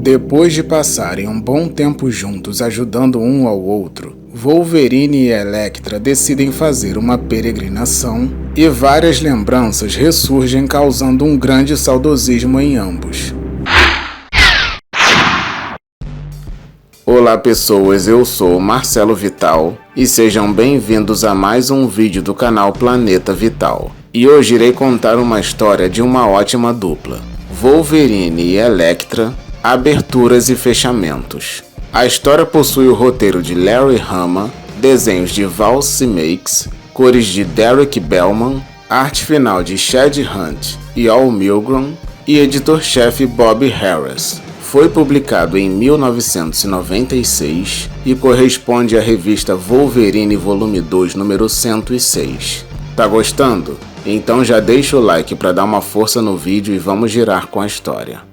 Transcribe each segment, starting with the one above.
Depois de passarem um bom tempo juntos ajudando um ao outro, Wolverine e Elektra decidem fazer uma peregrinação e várias lembranças ressurgem causando um grande saudosismo em ambos. Olá pessoas, eu sou o Marcelo Vital e sejam bem-vindos a mais um vídeo do canal Planeta Vital. E hoje irei contar uma história de uma ótima dupla, Wolverine e Elektra, aberturas e fechamentos. A história possui o roteiro de Larry Hama, desenhos de Val Simakes, cores de Derek Bellman, arte final de Chad Hunt e Al Milgrom e editor-chefe Bob Harras. Foi publicado em 1996 e corresponde à revista Wolverine Volume 2, número 106. Tá gostando? Então já deixa o like para dar uma força no vídeo e vamos girar com a história.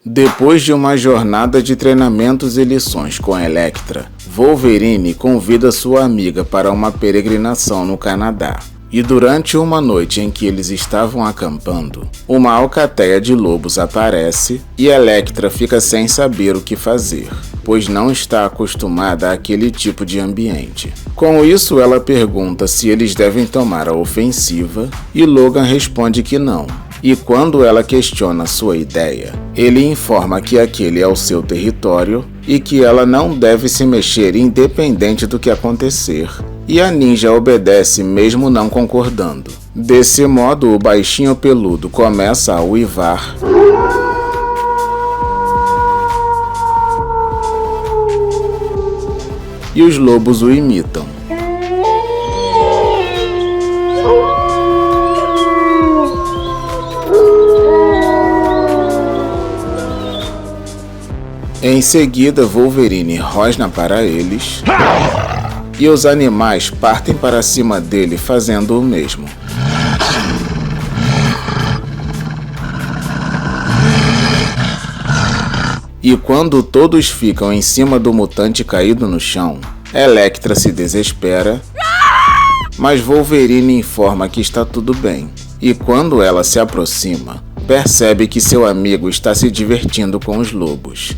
Depois de uma jornada de treinamentos e lições com Elektra, Wolverine convida sua amiga para uma peregrinação no Canadá. E durante uma noite em que eles estavam acampando, uma alcateia de lobos aparece e Elektra fica sem saber o que fazer, pois não está acostumada àquele tipo de ambiente. Com isso, ela pergunta se eles devem tomar a ofensiva e Logan responde que não. E quando ela questiona sua ideia, ele informa que aquele é o seu território e que ela não deve se mexer independente do que acontecer. E a ninja obedece mesmo não concordando. Desse modo, o baixinho peludo começa a uivar e os lobos o imitam. Em seguida, Wolverine rosna para eles e os animais partem para cima dele fazendo o mesmo. E quando todos ficam em cima do mutante caído no chão, Elektra se desespera, mas Wolverine informa que está tudo bem. E quando ela se aproxima, percebe que seu amigo está se divertindo com os lobos.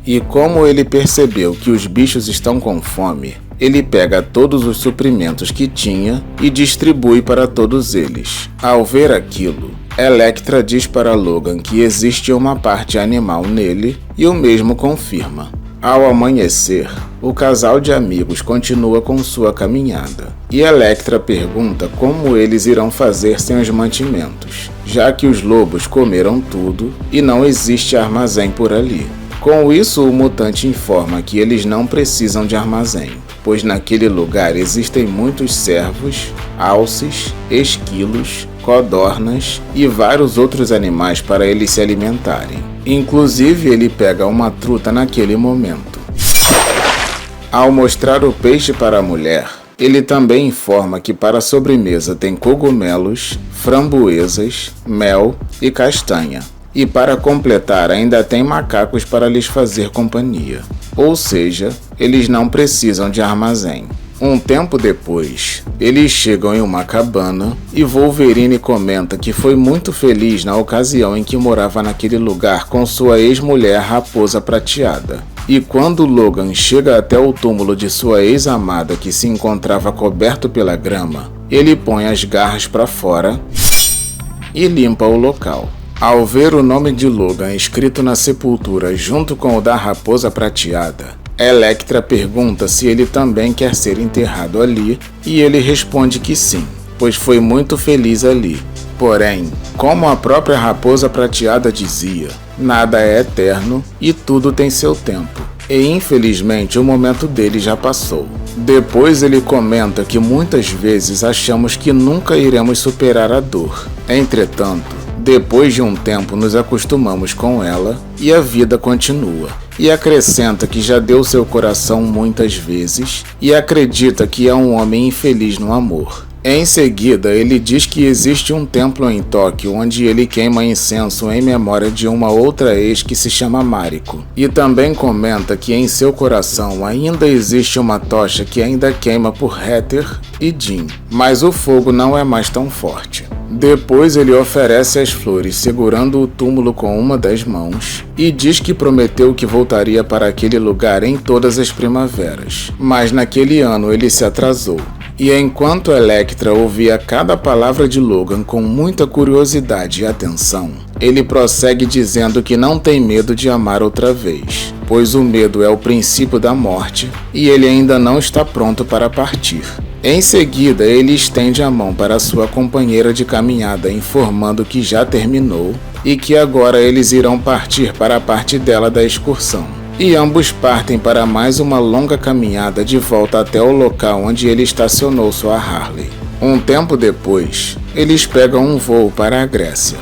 E como ele percebeu que os bichos estão com fome, ele pega todos os suprimentos que tinha e distribui para todos eles. Ao ver aquilo, Elektra diz para Logan que existe uma parte animal nele e o mesmo confirma. Ao amanhecer, o casal de amigos continua com sua caminhada, e Elektra pergunta como eles irão fazer sem os mantimentos, já que os lobos comeram tudo e não existe armazém por ali. Com isso, o mutante informa que eles não precisam de armazém, pois naquele lugar existem muitos cervos, alces, esquilos, codornas e vários outros animais para eles se alimentarem. Inclusive, ele pega uma truta naquele momento. Ao mostrar o peixe para a mulher, ele também informa que para a sobremesa tem cogumelos, framboesas, mel e castanha. E para completar, ainda tem macacos para lhes fazer companhia. Ou seja, eles não precisam de armazém. Um tempo depois, eles chegam em uma cabana e Wolverine comenta que foi muito feliz na ocasião em que morava naquele lugar com sua ex-mulher Raposa Prateada. E quando Logan chega até o túmulo de sua ex-amada que se encontrava coberto pela grama, ele põe as garras para fora e limpa o local. Ao ver o nome de Logan escrito na sepultura junto com o da Raposa Prateada, Elektra pergunta se ele também quer ser enterrado ali e ele responde que sim, pois foi muito feliz ali. Porém, como a própria Raposa Prateada dizia, nada é eterno e tudo tem seu tempo. E infelizmente o momento dele já passou. Depois ele comenta que muitas vezes achamos que nunca iremos superar a dor. Entretanto, depois de um tempo nos acostumamos com ela e a vida continua. E acrescenta que já deu seu coração muitas vezes e acredita que é um homem infeliz no amor. Em seguida, ele diz que existe um templo em Tóquio onde ele queima incenso em memória de uma outra ex que se chama Mariko. E também comenta que em seu coração ainda existe uma tocha que ainda queima por Heather e Jin, mas o fogo não é mais tão forte. Depois ele oferece as flores segurando o túmulo com uma das mãos e diz que prometeu que voltaria para aquele lugar em todas as primaveras, mas naquele ano ele se atrasou. E enquanto Elektra ouvia cada palavra de Logan com muita curiosidade e atenção, ele prossegue dizendo que não tem medo de amar outra vez, pois o medo é o princípio da morte e ele ainda não está pronto para partir. Em seguida, ele estende a mão para sua companheira de caminhada, informando que já terminou e que agora eles irão partir para a parte dela da excursão. E ambos partem para mais uma longa caminhada de volta até o local onde ele estacionou sua Harley. Um tempo depois, eles pegam um voo para a Grécia.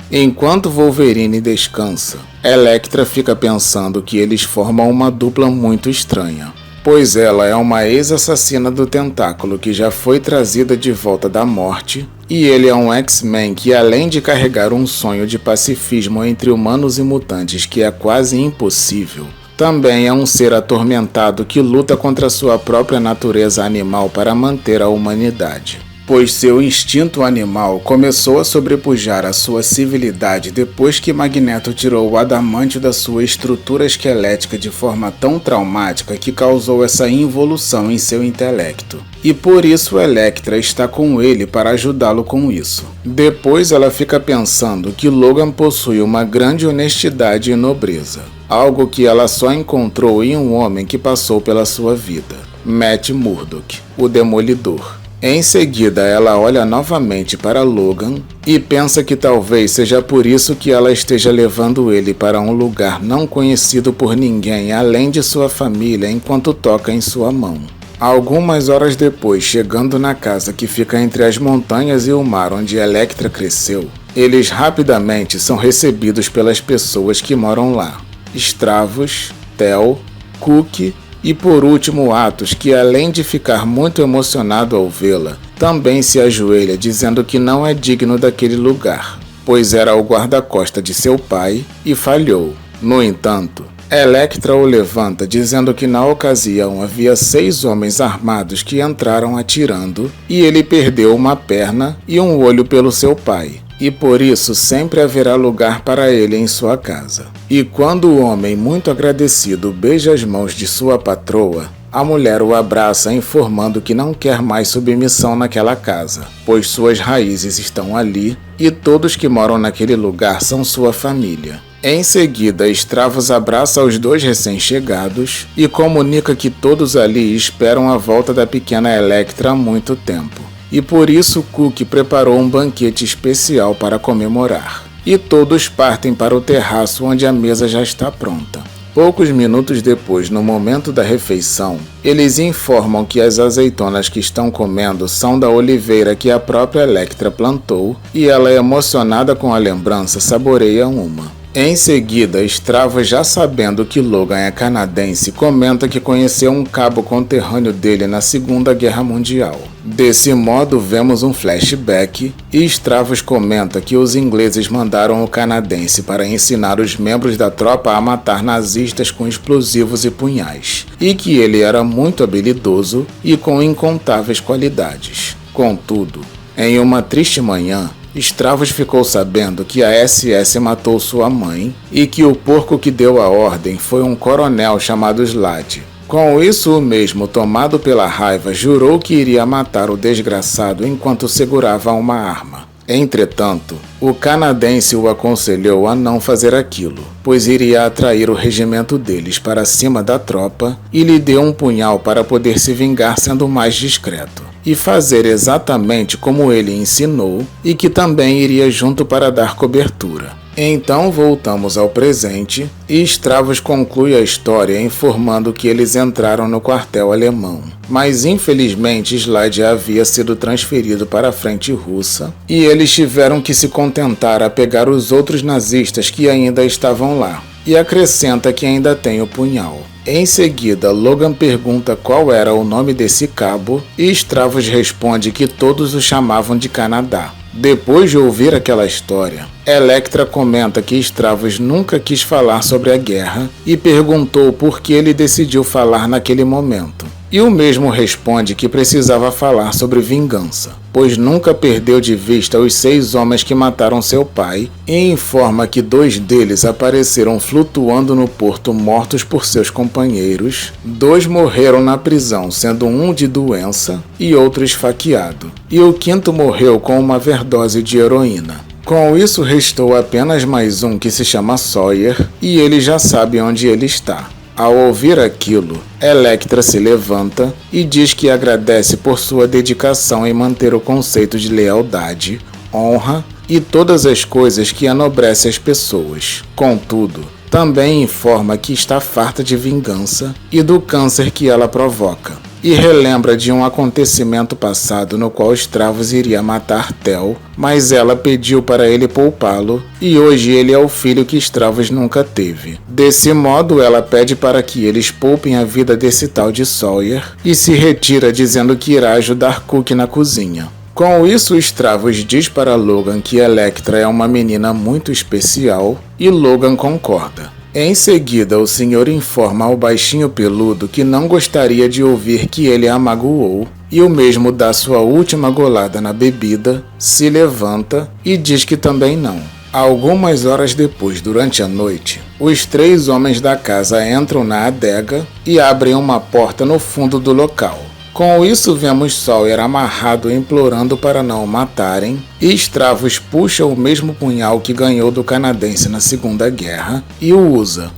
Enquanto Wolverine descansa, Elektra fica pensando que eles formam uma dupla muito estranha, pois ela é uma ex-assassina do Tentáculo que já foi trazida de volta da morte, e ele é um X-Men que, além de carregar um sonho de pacifismo entre humanos e mutantes que é quase impossível, também é um ser atormentado que luta contra sua própria natureza animal para manter a humanidade. Pois seu instinto animal começou a sobrepujar a sua civilidade depois que Magneto tirou o adamantio da sua estrutura esquelética de forma tão traumática que causou essa involução em seu intelecto. E por isso Elektra está com ele para ajudá-lo com isso. Depois ela fica pensando que Logan possui uma grande honestidade e nobreza, algo que ela só encontrou em um homem que passou pela sua vida, Matt Murdock, o Demolidor. Em seguida, ela olha novamente para Logan e pensa que talvez seja por isso que ela esteja levando ele para um lugar não conhecido por ninguém além de sua família enquanto toca em sua mão. Algumas horas depois, chegando na casa que fica entre as montanhas e o mar onde Elektra cresceu, eles rapidamente são recebidos pelas pessoas que moram lá. Stravos, Tel, Cook e por último Atos, que além de ficar muito emocionado ao vê-la, também se ajoelha dizendo que não é digno daquele lugar, pois era o guarda-costas de seu pai e falhou. No entanto, Elektra o levanta dizendo que na ocasião havia 6 homens armados que entraram atirando e ele perdeu uma perna e um olho pelo seu pai. E por isso sempre haverá lugar para ele em sua casa. E quando o homem, muito agradecido, beija as mãos de sua patroa, a mulher o abraça informando que não quer mais submissão naquela casa, pois suas raízes estão ali e todos que moram naquele lugar são sua família. Em seguida, Stravos abraça os 2 recém-chegados e comunica que todos ali esperam a volta da pequena Elektra há muito tempo. E por isso Cook preparou um banquete especial para comemorar. E todos partem para o terraço onde a mesa já está pronta. Poucos minutos depois, no momento da refeição, eles informam que as azeitonas que estão comendo são da oliveira que a própria Elektra plantou e ela, emocionada com a lembrança, saboreia uma. Em seguida, Stravos, já sabendo que Logan é canadense, comenta que conheceu um cabo conterrâneo dele na Segunda Guerra Mundial. Desse modo, vemos um flashback e Stravos comenta que os ingleses mandaram o canadense para ensinar os membros da tropa a matar nazistas com explosivos e punhais, e que ele era muito habilidoso e com incontáveis qualidades. Contudo, em uma triste manhã, Stravos ficou sabendo que a SS matou sua mãe e que o porco que deu a ordem foi um coronel chamado Slade. Com isso, o mesmo, tomado pela raiva, jurou que iria matar o desgraçado enquanto segurava uma arma. Entretanto, o canadense o aconselhou a não fazer aquilo, pois iria atrair o regimento deles para cima da tropa e lhe deu um punhal para poder se vingar sendo mais discreto e fazer exatamente como ele ensinou e que também iria junto para dar cobertura. Então voltamos ao presente e Stavros conclui a história informando que eles entraram no quartel alemão. Mas infelizmente Slade havia sido transferido para a frente russa e eles tiveram que se contentar a pegar os outros nazistas que ainda estavam lá. E acrescenta que ainda tem o punhal. Em seguida, Logan pergunta qual era o nome desse cabo e Stavros responde que todos o chamavam de Canadá. Depois de ouvir aquela história, Elektra comenta que Stavros nunca quis falar sobre a guerra e perguntou por que ele decidiu falar naquele momento. E o mesmo responde que precisava falar sobre vingança, pois nunca perdeu de vista os 6 homens que mataram seu pai e informa que 2 deles apareceram flutuando no porto mortos por seus companheiros, 2 morreram na prisão, sendo um de doença e outro esfaqueado, e o 5º morreu com uma overdose de heroína. Com isso restou apenas mais um que se chama Sawyer e ele já sabe onde ele está. Ao ouvir aquilo, Elektra se levanta e diz que agradece por sua dedicação em manter o conceito de lealdade, honra e todas as coisas que enobrecem as pessoas. Contudo, também informa que está farta de vingança e do câncer que ela provoca. E relembra de um acontecimento passado no qual Stavros iria matar Tel, mas ela pediu para ele poupá-lo e hoje ele é o filho que Stavros nunca teve. Desse modo, ela pede para que eles poupem a vida desse tal de Sawyer e se retira dizendo que irá ajudar Cook na cozinha. Com isso, Stavros diz para Logan que Elektra é uma menina muito especial e Logan concorda. Em seguida, o senhor informa ao baixinho peludo que não gostaria de ouvir que ele a magoou e o mesmo dá sua última golada na bebida, se levanta e diz que também não. Algumas horas depois, durante a noite, os 3 homens da casa entram na adega e abrem uma porta no fundo do local. Com isso, vemos Sawyer amarrado implorando para não o matarem, e Stavros puxa o mesmo punhal que ganhou do canadense na Segunda Guerra e o usa.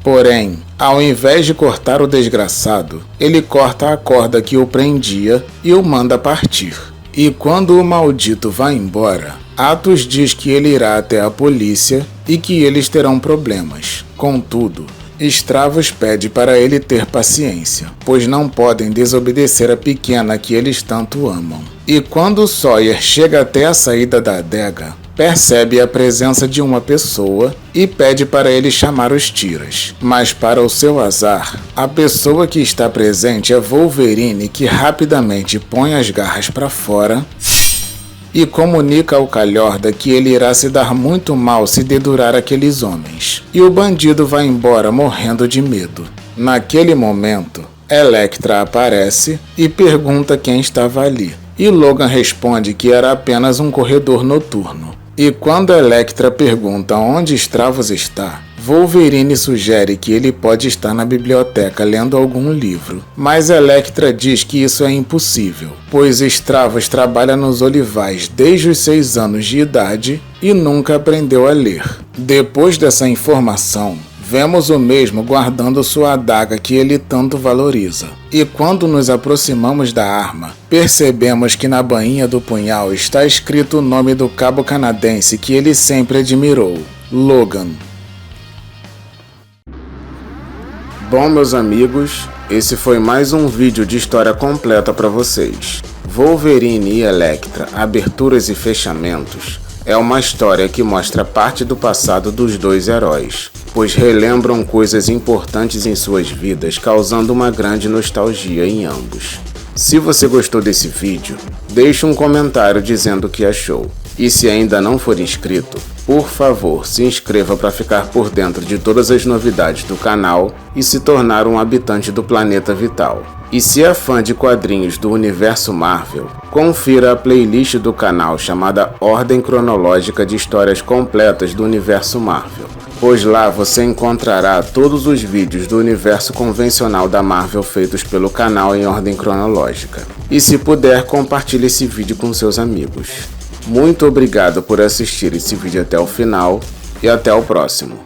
Porém, ao invés de cortar o desgraçado, ele corta a corda que o prendia e o manda partir. E quando o maldito vai embora, Atos diz que ele irá até a polícia e que eles terão problemas. Contudo, Stavros pede para ele ter paciência, pois não podem desobedecer a pequena que eles tanto amam. E quando Sawyer chega até a saída da adega, percebe a presença de uma pessoa e pede para ele chamar os tiras. Mas para o seu azar, a pessoa que está presente é Wolverine, que rapidamente põe as garras para fora e comunica ao calhorda que ele irá se dar muito mal se dedurar aqueles homens. E o bandido vai embora morrendo de medo. Naquele momento, Elektra aparece e pergunta quem estava ali. E Logan responde que era apenas um corredor noturno. E quando Elektra pergunta onde Stavros está, Wolverine sugere que ele pode estar na biblioteca lendo algum livro, mas Elektra diz que isso é impossível, pois Stavros trabalha nos olivais desde os 6 anos de idade e nunca aprendeu a ler. Depois dessa informação, vemos o mesmo guardando sua adaga que ele tanto valoriza. E quando nos aproximamos da arma, percebemos que na bainha do punhal está escrito o nome do cabo canadense que ele sempre admirou, Logan. Bom, meus amigos, esse foi mais um vídeo de história completa para vocês. Wolverine e Elektra, aberturas e fechamentos, é uma história que mostra parte do passado dos 2 heróis, pois relembram coisas importantes em suas vidas, causando uma grande nostalgia em ambos. Se você gostou desse vídeo, deixe um comentário dizendo o que achou. E se ainda não for inscrito, por favor, se inscreva para ficar por dentro de todas as novidades do canal e se tornar um habitante do Planeta Vital. E se é fã de quadrinhos do universo Marvel, confira a playlist do canal chamada Ordem Cronológica de Histórias Completas do Universo Marvel, pois lá você encontrará todos os vídeos do universo convencional da Marvel feitos pelo canal em ordem cronológica. E se puder, compartilhe esse vídeo com seus amigos. Muito obrigado por assistir esse vídeo até o final e até o próximo.